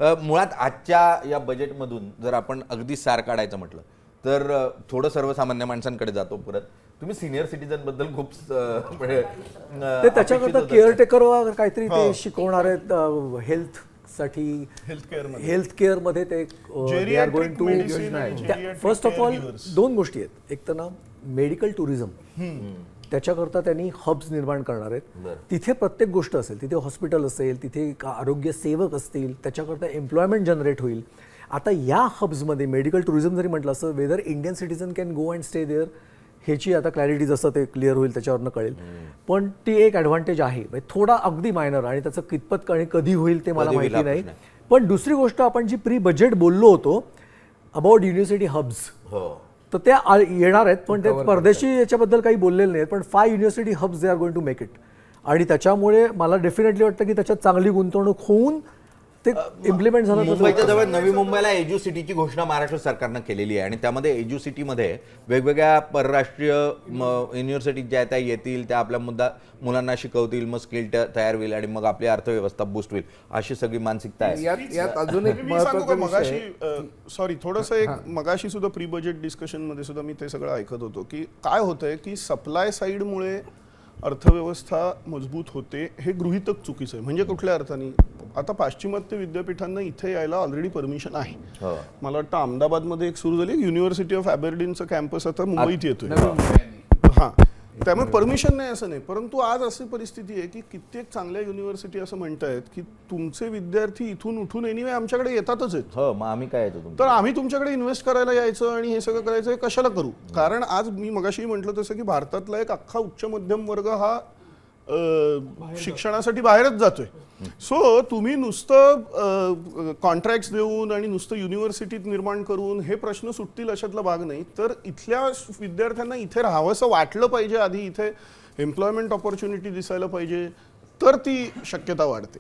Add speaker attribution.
Speaker 1: मुळात आजच्या या बजेटमधून जर आपण अगदी सार काढायचं म्हटलं तर थोडं सर्वसामान्य माणसांकडे जातो परत. तुम्ही सिनियर सिटीजन बद्दल खूप
Speaker 2: ते त्याच्याकरता केअरटेकर काहीतरी ते शिकवणार आहेत हेल्थसाठी, हेल्थ केअरमध्ये ते they are going to. First of all दोन गोष्टी आहेत. एक तर ना मेडिकल टुरिझम, त्याच्याकरता त्यांनी हब्स निर्माण करणार आहेत. तिथे प्रत्येक गोष्ट असेल, तिथे हॉस्पिटल असेल, तिथे आरोग्य सेवक असतील, त्याच्याकरता एम्प्लॉयमेंट जनरेट होईल. आता या हब्समध्ये मेडिकल टुरिझम जरी म्हटलं असं, whether Indian citizen can go and stay there ह्याची आता क्लॅरिटी जसं ते क्लिअर होईल त्याच्यावरनं कळेल. पण ती एक ॲडव्हान्टेज आहे, थोडा अगदी मायनर, आणि त्याचं कितपत आणि कधी होईल ते मला माहिती नाही. पण दुसरी गोष्ट, आपण जी प्री बजेट बोललो होतो अबाउट युनिव्हर्सिटी हब्स, तर त्या येणार आहेत. पण ते परदेशी याच्याबद्दल काही बोललेले नाहीत. पण 5 university hubs they are going to make it. आणि त्याच्यामुळे मला डेफिनेटली वाटतं की त्याच्यात चांगली गुंतवणूक होऊन ते इम्प्लिमेंट झालं.
Speaker 1: मुंबईच्या जवळ नवी मुंबईला एज्यू सिटीची घोषणा महाराष्ट्र सरकारनं केलेली आहे आणि त्यामध्ये एज्यू सिटीमध्ये वेगवेगळ्या परराष्ट्रीय युनिव्हर्सिटी ज्या त्या येतील, त्या आपल्या मुलांना शिकवतील, मग स्किल तयार होईल आणि मग आपली अर्थव्यवस्था बूस्ट होईल, अशी सगळी मानसिकता आहे.
Speaker 3: यात अजून एक मगाशी सॉरी थोडंसं एक मगाशी सुद्धा प्री बजेट डिस्कशनमध्ये सुद्धा मी ते सगळं ऐकत होतो की काय होतंय की सप्लाय साईडमुळे अर्थव्यवस्था मजबूत होते, हे गृहीतक चुकीचं आहे. म्हणजे कुठल्या अर्थाने, आता पाश्चिमात्य विद्यापीठांना इथे यायला ऑलरेडी परमिशन आहे. मला वाटतं अहमदाबादमध्ये एक सुरू झाली, युनिव्हर्सिटी ऑफ ॲबरडीनचं कॅम्पस आता मुंबईत येतोय. हां, त्यामुळे परमिशन नाही असं नाही. परंतु आज अशी परिस्थिती आहे की कित्येक चांगल्या युनिव्हर्सिटी असं म्हणतायत की तुमचे विद्यार्थी इथून उठून एनिवे आमच्याकडे येतातच आहेत.
Speaker 1: मग आम्ही काय येतो,
Speaker 3: तर आम्ही तुमच्याकडे इन्व्हेस्ट करायला यायचं आणि हे सगळं करायचं, हे कशाला करू? कारण आज मी मगाशी म्हटलं तसं की भारतातला एक अख्खा उच्च मध्यम वर्ग हा शिक्षणासाठी बाहेरच जातोय. सो तुम्ही नुसतं कॉन्ट्रॅक्ट्स देऊन आणि नुसतं युनिव्हर्सिटीत निर्माण करून हे प्रश्न सुटतील अशातला भाग नाही. तर इथल्या विद्यार्थ्यांना इथे राहावंसं वाटलं पाहिजे, आधी इथे एम्प्लॉयमेंट ऑपॉर्च्युनिटी दिसायला पाहिजे, तर ती शक्यता वाढते.